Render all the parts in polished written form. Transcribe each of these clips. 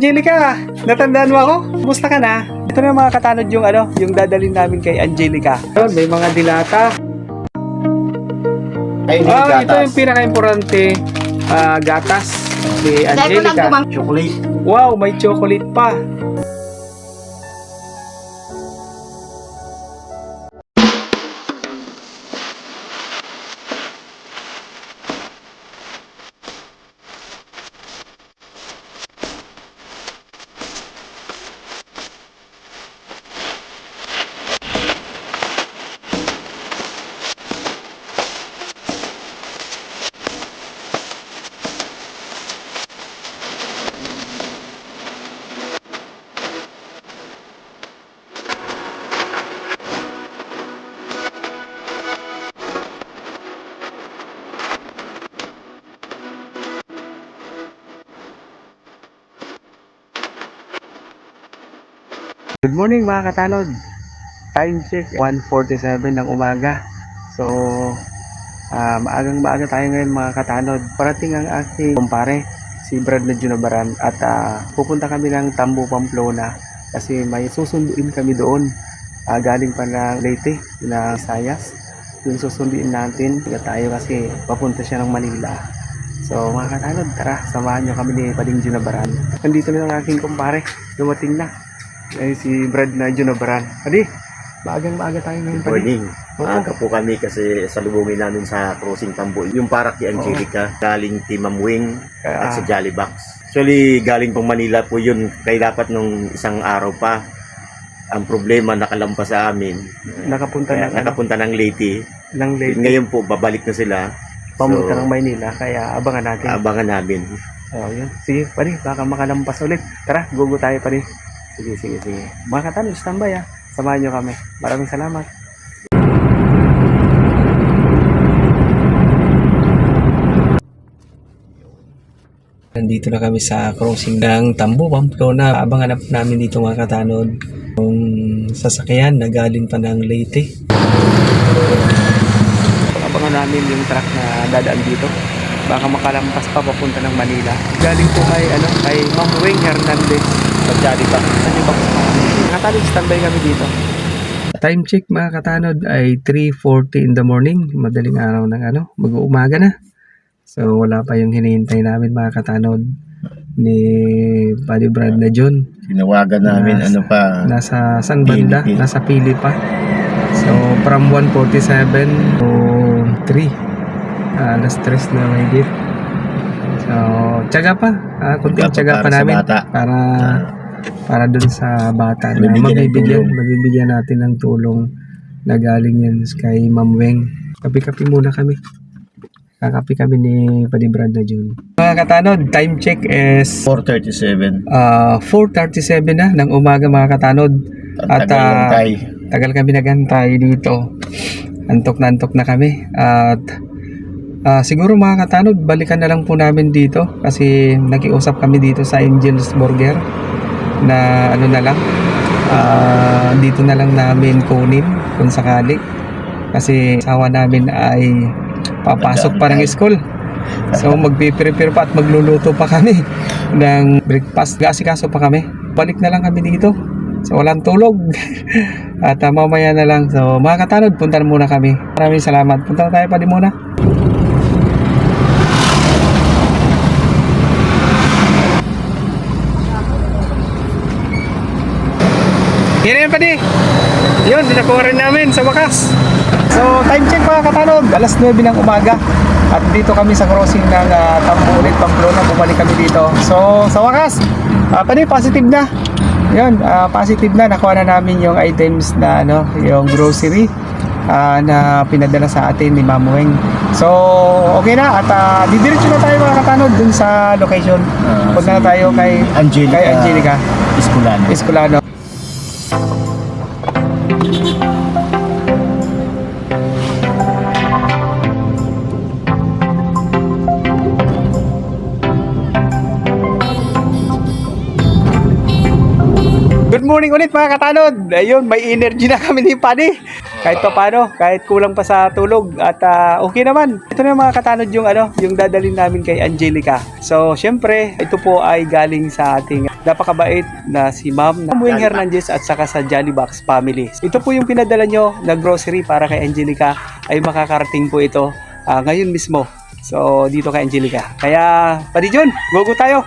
Angelica, natandaan mo ako? Kumusta ka na? Ito na mga katanod yung yung dadalhin namin kay Angelica. Ayun, may mga dilata. Ay, hindi Ito gatas. yung pinaka-importante, gatas ni Angelica. Chocolate. Wow, may chocolate pa. Good morning mga katanod. Time check 1:47 ng umaga. So, maagang-maaga tayo ngayon mga katanod. Parating ang aking kumpare, si Brad na Junabaran, at pupunta kami ng Tambo, Pamplona kasi may susunduin kami doon. Galing pa ng Leyte, na Visayas. Yung susunduin natin, tayo kasi papunta siya ng Manila. So mga katanod, tara, samahan nyo kami ni Pading Junabaran. Nandito na ang aking kumpare, dumating na. Ay, si Brad na Junabaran. Adi, maagang-maaga tayo ngayon, Padi. Morning. Maaga po kami kasi salubungin namin sa Crossing Tambo. Yung parak ni Angelica, galing kay Ma'am Wing at sa Jolly Box. Actually, galing pang Manila po yun. Kaya dapat nung isang araw pa. Ang problema, nakalampas sa amin. Nakapunta ng Leyte. ng Leyte. Ngayon po, babalik na sila. Pamunta ng Maynila, kaya abangan natin. Abangan namin. Oh, yun. Sige, Padi, baka makalampas ulit. Tara, gugo tayo, Padi. Sige. Mga katanod, standby ha. Samahan nyo kami. Maraming salamat. Nandito na kami sa crossing ng Tambo, Pamplona. Abangan na namin dito mga katanod yung sasakyan na galing pa ng Leyte. Abangan namin yung truck na dadaan dito. Baka makalampas pa papunta ng Manila. Galing po kay Ma'am Wing Hernandez sa Jolly Box. Mga katanod, standby kami dito. Time check mga katanod ay 3:40 in the morning. Madaling araw ng mag-uumaga na. So wala pa yung hinihintay namin mga katanod ni Buddy Brad na John. Tinawagan namin Nasa San Banda, Pili. nasa Pili pa. So from 1:47 to 3. Alas 3 na may git. So tiyaga pa, kunting tiyaga pa namin para dun sa bata na mabibigyan natin ng tulong na galing yan kay Ma'am Weng. Kapi-kapi muna kami. Kakapi kami ni Buddy Brad na June. Mga katanod, time check is 4:37. 4:37 na ng umaga mga katanod. At tagal kami naghantay dito. Antok na kami. At siguro mga katanod, balikan na lang po namin dito kasi nakiusap kami dito sa Angel's Burger na dito na lang namin kunin kung sakali kasi asawa namin ay papasok pa ng school. So magpiprepare pa at magluluto pa kami ng breakfast. Gasikaso pa kami. Balik na lang kami dito. So walang tulog. At mamaya na lang. So mga katanod, punta na muna kami. Maraming salamat. Punta na tayo pa din muna. Yan pa di. Yun, dinakuha rin namin sa wakas. So, time check mga katanod, alas 9 ng umaga. At dito kami sa crossing ng Tambo ulit, Pamplona. Bumalik kami dito. So, sa wakas, pwede positive na. Yun, positive na. Nakuha na namin yung items na yung grocery na pinadala sa atin ni Ma'am Weng. So, okay na. At didiretso na tayo mga katanod dun sa location. Punta na tayo kay Angelica Escolano. Good morning ulit mga katanod. Ayun, may energy na kami ni Paddy. kahit pa paano, kahit kulang pa sa tulog at okay naman. Ito na mga katanod yung yung dadalhin namin kay Angelica. So, syempre, ito po ay galing sa ating napakabait na si Ma'am Wing Hernandez at saka sa Jollybox family. Ito po yung pinadala nyo na grocery para kay Angelica, ay makakarating po ito ngayon mismo. So, dito kay Angelica. Kaya, Padi Jun, go tayo!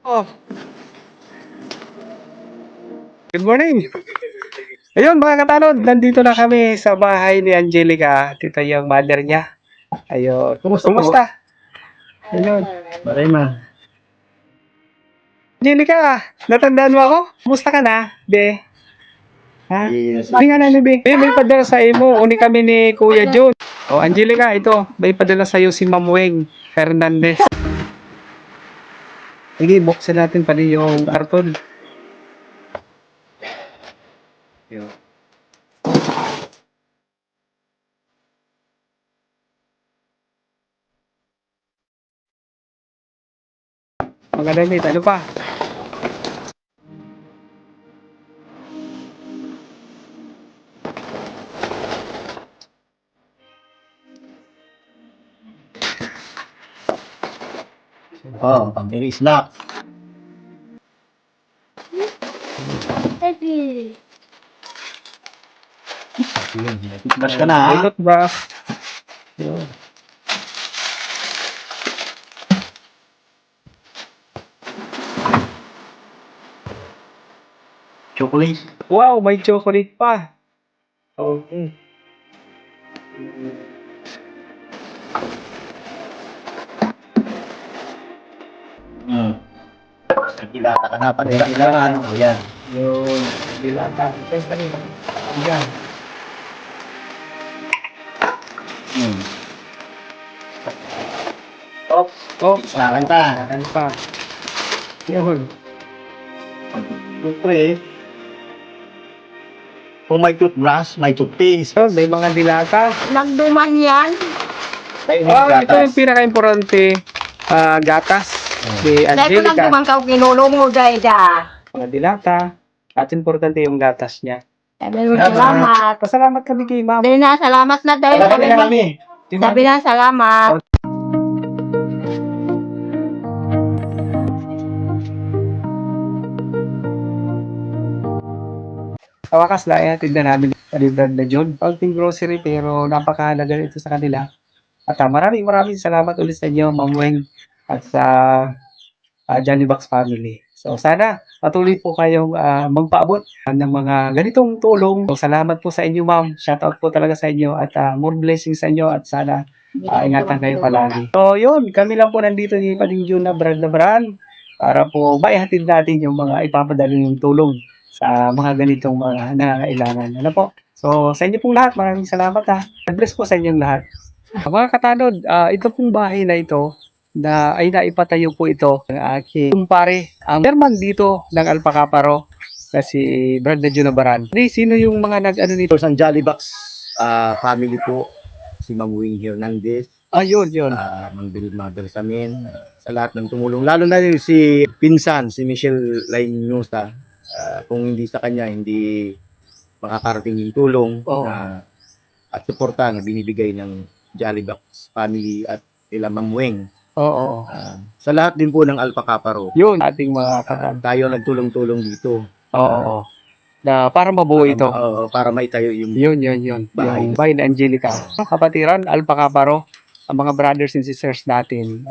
Oh. Good morning. Ayun mga katanod, nandito na kami sa bahay ni Angelica. Dito yung mother niya. Ayun. Kumusta? Ayun. Marema. Angelica, natandaan mo ako? Kumusta ka na? Be? Ha? Yes. Hindi nga na ni Be. May padala sa imo. Uni kami ni Kuya Jun. Oh, Angelica, ito. May padala sa iyo si Ma'am Wing Hernandez. Sige, buksan natin pa yung karton. Yun. Mga damit, ano pa? Oh, pang-iri snack. Toothbrush ka na ha? Ayot ba? Yun. Chocolate. Wow, may chocolate pa. Okay. Nagkilata ka na. Kailangan. O yan. Yun. Dilata. Yan. Oh, Snakan pa. ano pa? Yun. Siyempre, kung may toothbrush, may toothpaste. So, may mga dilata. Nagduman yan. May Ito yung pinaka-importante. Gatas. Si Dahil ko Angelica. nagduman ka kinulo mo, Dayda. Mga dilata. At importante yung gatas niya. Sabi mo, salamat. Pasalamat kami kay Ma'am. Sabi na, salamat na dahil. Sabi na kami. Sabi na, salamat. Sa wakas na, tinda namin kalibran na John. Pagting grocery pero napakahalaga ito sa kanila. At maraming salamat ulit sa inyo, Ma'am Weng, at sa Jollybox family. So sana patuloy po kayong magpaabot ng mga ganitong tulong. So salamat po sa inyo, Ma'am. Shoutout po talaga sa inyo at more blessings sa inyo at sana ingatan kayo palagi. So yun, kami lang po nandito ni Pading Jun na brand para po maihatid natin yung mga ipapadala yung tulong sa mga ganitong mga nangangailangan. Ano po? So sa inyo pong lahat, maraming salamat ha. God bless po sa inyong lahat. Mga katanod, ito pong bahay na ito na ay naipatayo po ito ng aking kumpare, ang chairman dito ng Alpacaparo na si Brad Junabaran. Sino yung mga nag-ano nito? Ito sa Jollybox family po. Si Ma'am Wing Hernandez. Yun. Mang Bill Mother sa amin. Sa lahat ng tumulong. Lalo na rin si Pinsan, si Michelle Lainosa. Kung hindi sa kanya, hindi makakarating yung tulong at suporta na binibigay ng Jollybox family at ila Ma'am Weng. Oo. Sa lahat din po ng Alpacaparo. Yun, ating mga katanod. Tayo nagtulong-tulong dito. Oo. Na para mabuo ito. Para maitayo yung Yun. Bahay. Yung bahay na Angelica. Kapatiran, Alpacaparo, ang mga brothers and sisters natin.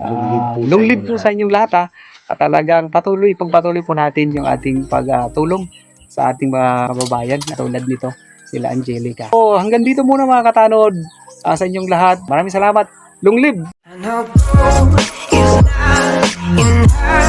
Long live po sa inyong lahat ha. At talagang pagpatuloy po natin yung ating pagtulong sa ating mga kababayan na tulad nito, sila Angelica. So hanggang dito muna mga katanod sa inyong lahat. Maraming salamat. Long live! I know is not enough.